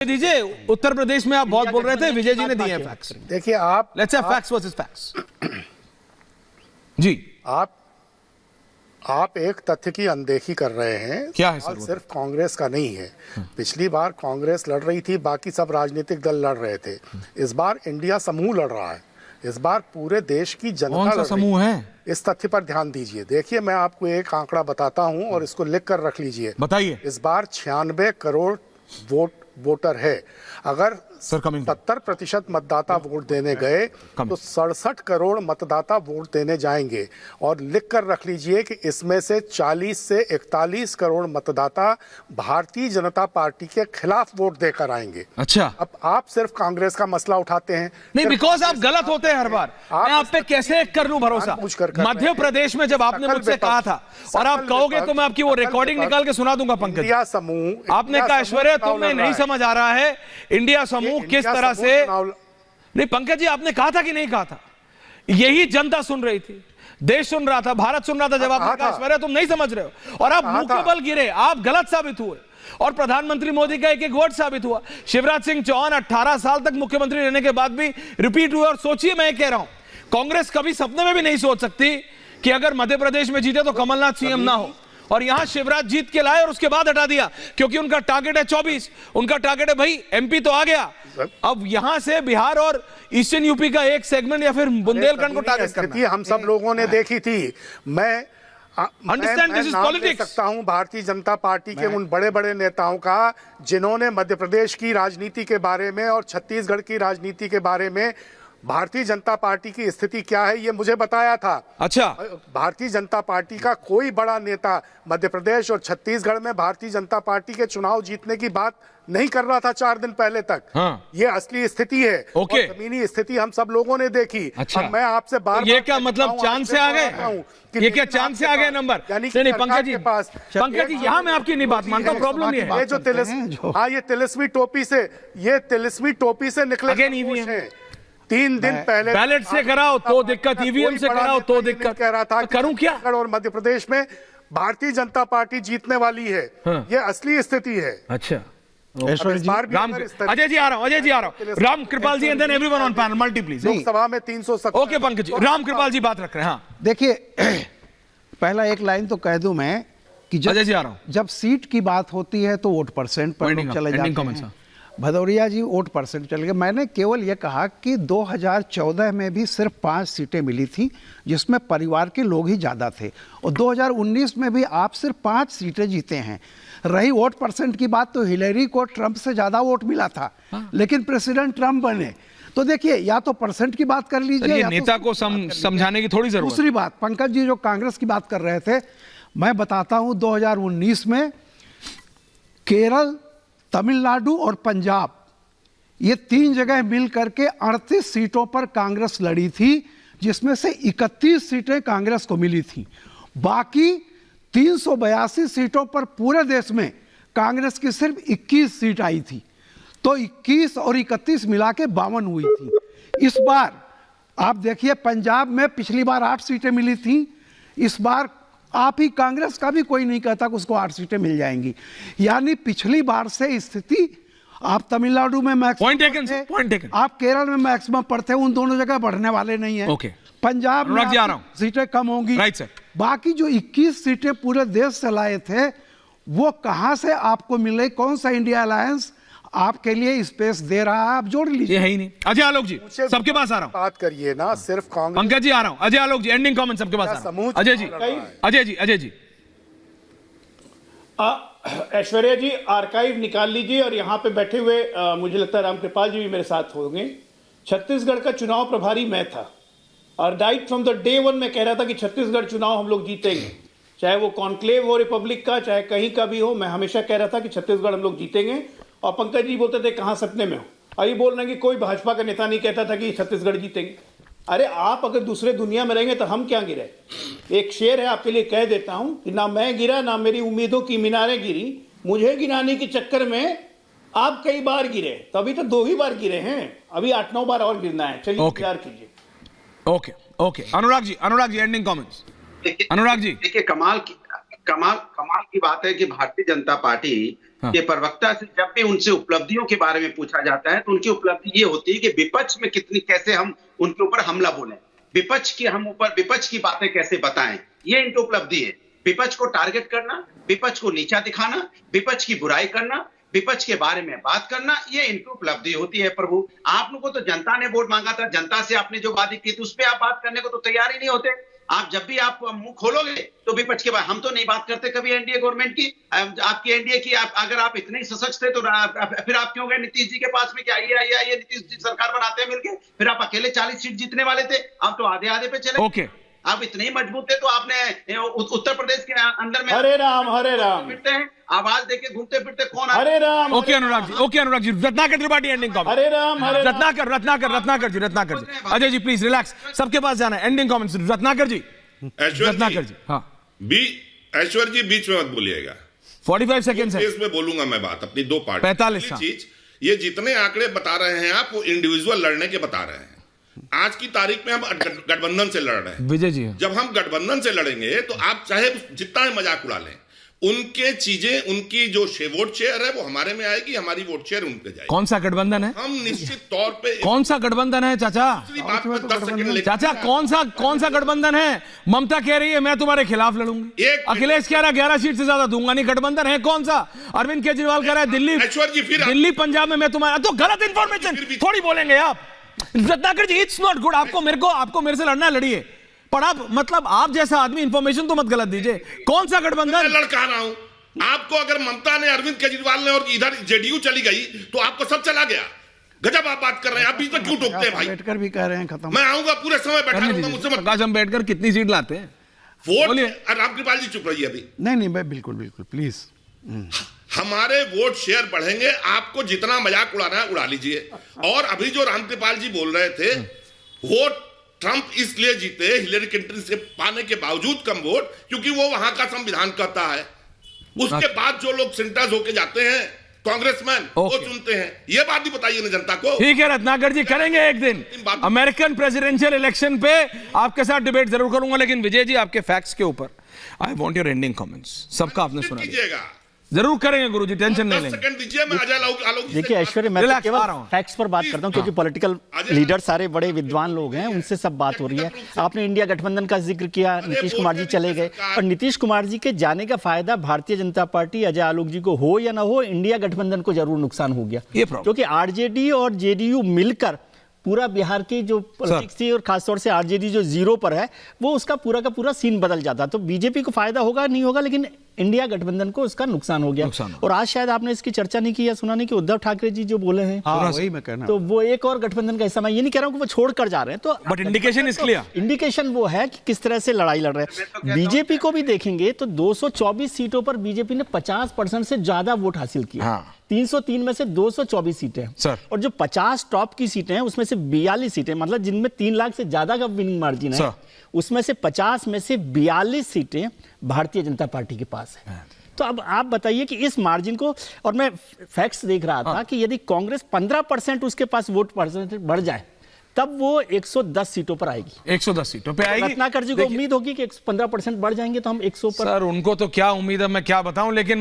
दीजिए। उत्तर प्रदेश में आप बहुत बोल रहे थे, विजय जी ने दिए फैक्ट्स। देखिए आप let's have facts versus facts. जी आप एक तथ्य की अनदेखी कर रहे हैं। क्या है सर? सिर्फ कांग्रेस का नहीं है। पिछली बार कांग्रेस लड़ रही थी, बाकी सब राजनीतिक दल लड़ रहे थे। इस बार इंडिया समूह लड़ रहा है। इस बार पूरे देश की जनता कौन सा समूह है? इस तथ्य पर ध्यान दीजिए। देखिए मैं आपको एक आंकड़ा बताता हूं और इसको लिख कर रख लीजिए। बताइए। इस बार 96 करोड़ वोटर है। अगर 70% मतदाता वोट देने गए तो 67 करोड़ मतदाता वोट देने जाएंगे। और लिख कर रख लीजिए कि इसमें से 40 से 41 करोड़ मतदाता भारतीय जनता पार्टी के खिलाफ वोट देकर आएंगे। अच्छा, अब आप सिर्फ कांग्रेस का मसला उठाते हैं। नहीं, बिकॉज आप गलत होते हैं हर बार। मैं आप पे कैसे कर लूं भरोसा? मध्य प्रदेश में जब आपने मुझसे कहा था और आप कहोगे तो मैं आपकी वो रिकॉर्डिंग निकाल के सुना दूंगा। पंकज, इंडिया समूह, आपने कहा ऐश्वर्या तुम्हें नहीं समझ आ रहा है इंडिया समूह किस तरह से। नहीं पंकज जी, आपने कहा था कि नहीं कहा था? यही जनता सुन रही थी, देश सुन रहा था, भारत सुन रहा था जब आपने कहा ऐश्वर्या तुम नहीं समझ रहे हो। और आप मुंह के बल गिरे, आप गलत साबित हुए और प्रधानमंत्री मोदी का एक एक वर्ड साबित हुआ। शिवराज सिंह चौहान 18 साल तक मुख्यमंत्री रहने के बाद भी रिपीट हुए। और सोचिए, मैं कह रहा हूं कांग्रेस कभी सपने में भी नहीं सोच सकती कि अगर मध्य प्रदेश में जीते तो कमलनाथ सीएम ना हो। और यहां शिवराज जीत के लाए और उसके बाद हटा दिया क्योंकि उनका टारगेट है 24। उनका टारगेट है भाई एमपी तो आ गया, अब यहां से बिहार और ईस्टर्न यूपी का एक सेगमेंट या फिर बुंदेलखंड को टारगेट करना है। हम सब लोगों ने देखी थी। मैं अंडरस्टैंड दिस इज पॉलिटिक्स। सकता हूं भारतीय जनता पार्टी के उन बड़े बड़े नेताओं का जिन्होंने मध्य प्रदेश की राजनीति के बारे में और छत्तीसगढ़ की राजनीति के बारे में भारतीय जनता पार्टी की स्थिति क्या है ये मुझे बताया था। अच्छा, भारतीय जनता पार्टी का कोई बड़ा नेता मध्य प्रदेश और छत्तीसगढ़ में भारतीय जनता पार्टी के चुनाव जीतने की बात नहीं कर रहा था 4 दिन पहले तक। हाँ। ये असली स्थिति है। ओके। और जमीनी स्थिति हम सब लोगों ने देखी। अच्छा। अब मैं आपसे बार ये क्या मतलब चांद से आ गए? ये क्या चांद से आ गए नंबर? नहीं पंकज जी, पंकज जी यहाँ मैं आपकी नहीं बात मानता हूँ। प्रॉब्लम ये है ये जो ये तिलिस्मी टोपी से निकले 3 दिन पहले बैलेट से कराओ तो दिक्कत, ईवीएम से कराओ तो दिक्कत। कह रहा था करूं क्या? और मध्य प्रदेश में भारतीय जनता पार्टी जीतने वाली है। हाँ। ये असली स्थिति है। अच्छा, राम अजय जी आ रहा हूं, अजय जी आ रहा हूं। Ram Kripal ji and then everyone on panel multi please. Lok Sabha में 370। ओके पंकज जी, राम कृपाल जी बात रख रहे हैं। हाँ देखिए, पहला एक लाइन तो कह दूं मैं कि अजय जी आ रहा हूं, जब सीट की बात होती है तो वोट परसेंट पर लोग चले जाते हैं। भदौरिया जी वोट परसेंट चल गए। मैंने केवल ये कहा कि 2014 में भी सिर्फ 5 सीटें मिली थी जिसमें परिवार के लोग ही ज़्यादा थे, और 2019 में भी आप सिर्फ 5 सीटें जीते हैं। रही वोट परसेंट की बात, तो हिलेरी को ट्रंप से ज़्यादा वोट मिला था। लेकिन प्रेसिडेंट ट्रंप बने। तो देखिए, या तो परसेंट की बात कर लीजिए या नेता को समझाने की थोड़ी जरूरत। दूसरी बात, पंकज जी जो कांग्रेस की बात कर रहे थे, मैं बताता हूँ 2019 में केरल, तमिलनाडु और पंजाब, ये 3 जगह मिल करके 38 सीटों पर कांग्रेस लड़ी थी, जिसमें से 31 सीटें कांग्रेस को मिली थी। बाकी 382 सीटों पर पूरे देश में कांग्रेस की सिर्फ 21 सीट आई थी। तो 21 और 31 मिला के 52 हुई थी। इस बार आप देखिए, पंजाब में पिछली बार 8 सीटें मिली थी, इस बार आप ही कांग्रेस का भी कोई नहीं कहता कि उसको 8 सीटें मिल जाएंगी। यानी पिछली बार से स्थिति, आप तमिलनाडु में मैक्सिमम, आप केरल में मैक्सिमम पढ़ते हैं, उन दोनों जगह बढ़ने वाले नहीं है। पंजाब में सीटें कम होंगी। बाकी जो 21 सीटें पूरे देश से लाए थे वो कहां से आपको मिले? कौन सा इंडिया अलायंस आपके लिए स्पेस दे रहा है? आप जोड़ लीजिए। ये है ही नहीं। अजय आलोक जी सबके पास आ रहा हूं। बात करिए ना सिर्फ कांग्रेस। पंकज जी आ रहा हूं। अजय आलोक जी एंडिंग कमेंट सबके पास आ रहा हूं। अजय जी ऐश्वर्या जी आर्काइव निकाल लीजिए और यहाँ पे बैठे हुए मुझे लगता है रामकृपाल जी भी मेरे साथ होंगे। छत्तीसगढ़ का चुनाव प्रभारी मैं था और राइट फ्रॉम द डे 1 में कह रहा था कि छत्तीसगढ़ चुनाव हम लोग जीतेंगे, चाहे वो कॉन्क्लेव हो रिपब्लिक का, चाहे कहीं का भी हो। मैं हमेशा कह रहा था कि छत्तीसगढ़ हम लोग जीतेंगे। और पंकज जी बोलते थे कहाँ सपने में हो, और ये बोल रहे हैं कि कोई भाजपा का नेता नहीं कहता था कि छत्तीसगढ़ जीतेंगे। अरे आप अगर दूसरे दुनिया में रहेंगे तो हम क्या गिरे? एक शेर है आपके लिए, कह देता हूं कि ना मैं गिरा ना मेरी उम्मीदों की मीनारें गिरी, मुझे गिराने के चक्कर में आप कई बार गिरे। तो अभी तो 2 ही बार गिरे हैं, अभी 8-9 बार और गिरना है। चलिए इंतजार कीजिए। ओके अनुराग जी एंडिंग कमेंट्स। अनुराग जी, देखिए कमाल की बात है कि भारतीय जनता पार्टी के प्रवक्ता से जब भी उनसे उपलब्धियों के बारे में पूछा जाता है तो उनकी उपलब्धि ये होती है कि विपक्ष में कैसे हम उनके ऊपर हमला बोलें, विपक्ष की बातें कैसे बताएं, ये इनकी उपलब्धि है। विपक्ष को टारगेट करना, विपक्ष को नीचा दिखाना, विपक्ष की बुराई करना, विपक्ष के बारे में बात करना, ये इनकी उपलब्धि होती है। प्रभु, आप लोगों को तो जनता ने वोट मांगा था, जनता से आपने जो वादे की थी उस पर आप बात करने को तो तैयार ही नहीं होते। आप जब भी आप मुंह खोलोगे तो विपक्ष के बाद हम तो नहीं बात करते कभी एनडीए गवर्नमेंट की, आपकी एनडीए की। अगर आप इतने ही सशक्त थे तो फिर आप क्यों गए नीतीश जी के पास में कि आइए नीतीश जी सरकार बनाते हैं मिलके? फिर आप अकेले 40 सीट जीतने वाले थे, आप तो आधे पे चले। ओके, आप इतने ही मजबूत थे तो आपने उत्तर प्रदेश के अंदर में हरे राम फिरते हैं, आवाज देके घूमते फिरते कौन Hare Ram. Okay Anurag ji, Ratnakar Tripathi ending comment. Hare Ram Ratnakar ji, Ajay ji please relax, सबके पास जाना है। Ending comments Ratnakar ji. रत्नाकर जी, हाँ ऐश्वर्य जी बीच में मत बोलिएगा, 45 सेकेंड है। इसमें बोलूंगा मैं बात अपनी दो पार्ट। 45 चीज, ये जितने आंकड़े बता रहे हैं आप, वो इंडिविजुअल लड़ने के बता रहे हैं। आज की तारीख में हम गठबंधन से लड़ रहे हैं विजय जी। जब हम गठबंधन से लड़ेंगे तो आप चाहे जितना ही मजाक उड़ा लें, उनके चीजें, उनकी जो वोट शेयर है वो हमारे में आएगी, हमारी वोट शेयर उनके जाएगी। कौन सा गठबंधन है? हम निश्चित तौर पे कौन सा गठबंधन है चाचा? बात पर 10 सेकंड चाचा कौन सा गठबंधन है? ममता कह रही है मैं तुम्हारे खिलाफ लड़ूंगी, अखिलेश कह रहा है 11 सीट से ज्यादा दूंगा नहीं। गठबंधन है कौन सा? अरविंद केजरीवाल कह रहा है दिल्ली पंजाब में मैं तुम्हारा, तो गलत इंफॉर्मेशन थोड़ी बोलेंगे आप। रत्नाकर जी, इट्स नॉट गुड। आपको मेरे से लड़ना है, लड़िए, पर आप मतलब आप जैसा आदमी इंफॉर्मेशन तो मत गलत दीजिए। कौन सा गठबंधन? लड़का रहा हूं आपको। अगर ममता ने, अरविंद केजरीवाल ने और इधर जेडीयू चली गई तो आपको सब चला गया। गजब आप बात कर रहे हैं, आप बीच में क्यों टोकते हैं भाई? अम्बेडकर भी कह रहे हैं खत्म। मैं आऊंगा, पूरे समय बैठा रहूंगा, मुझसे मत। प्रकाश अम्बेडकर कितनी सीट लाते हैं? वोट रामकृपाल जी चुप रहिए अभी। नहीं मैं बिल्कुल प्लीज। हमारे वोट शेयर बढ़ेंगे, आपको जितना मजाक उड़ाना है उड़ा लीजिए। और अभी जो रामकृपाल जी बोल रहे थे, वोट ट्रंप इसलिए जीते हिलेरी क्लिंटन से पाने के बावजूद कम वोट, क्योंकि वो वहां का संविधान कहता है। उसके बाद जो लोग सेंटर्स होके जाते हैं कांग्रेसमैन, वो चुनते हैं। ये बात भी बताइए ना जनता को। ठीक है रत्नाकर जी, करेंगे एक दिन अमेरिकन प्रेसिडेंशियल इलेक्शन पे आपके साथ डिबेट जरूर करूंगा। लेकिन विजय जी, आपके फैक्ट्स के ऊपर I want your ending comments. सबका आपने सुना, जरूर करेंगे गुरुजी, टेंशन नहीं लेंगे। सेकंड दीजिए, मैं अजय आलोक। देखिए ऐश्वर्य, मैं तो केवल फैक्ट्स पर बात करता हूं, क्योंकि पॉलिटिकल लीडर सारे बड़े विद्वान लोग हैं, उनसे सब बात हो रही है। आपने इंडिया गठबंधन का जिक्र किया, नीतीश कुमार जी चले गए, और नीतीश कुमार जी के जाने का फायदा भारतीय जनता पार्टी, अजय आलोक जी को हो या ना हो, इंडिया गठबंधन को जरूर नुकसान हो गया। क्योंकि आरजेडी और जेडीयू मिलकर पूरा बिहार की जो पॉलिटिक्स थी, और खासतौर से आरजेडी जो जीरो पर है, वो उसका पूरा का पूरा सीन बदल जाता। तो बीजेपी को फायदा होगा नहीं होगा, लेकिन इंडिया गठबंधन को उसका नुकसान हो गया। और आज शायद आपने इसकी चर्चा नहीं की या सुना नहीं कि उद्धव ठाकरे जी जो बोले हैं, वही मैं कहना, तो वो एक और गठबंधन का हिस्सा, मैं ये नहीं कह रहा हूं कि वो छोड़कर जा रहे हैं, तो but indication is clear. Indication वो है कि किस तरह से लड़ाई लड़ रहे हैं। बीजेपी को भी देखेंगे तो 224 सीटों पर बीजेपी ने 50% से ज्यादा वोट हासिल किया। 303 में से 224 सीटें, और जो 50 टॉप की सीटें हैं उसमें से 42 सीटें, मतलब जिनमें 3 लाख से ज्यादा का विनिंग मार्जिन है, उसमें से 50 में से 42 सीटें भारतीय जनता पार्टी के पास है। तो अब आप बताइए कि इस मार्जिन को, और मैं फैक्ट्स देख रहा था कि यदि कांग्रेस 15% उसके पास वोट परसेंटेज बढ़ जाए, तब वो 110 सीटों पर आएगी। 110 सीटों पे आएगी। रत्नाकर जी को उम्मीद होगी कि 15% बढ़ जाएंगे तो हम 100 पर। सर उनको तो क्या उम्मीद है, मैं क्या बताऊं, लेकिन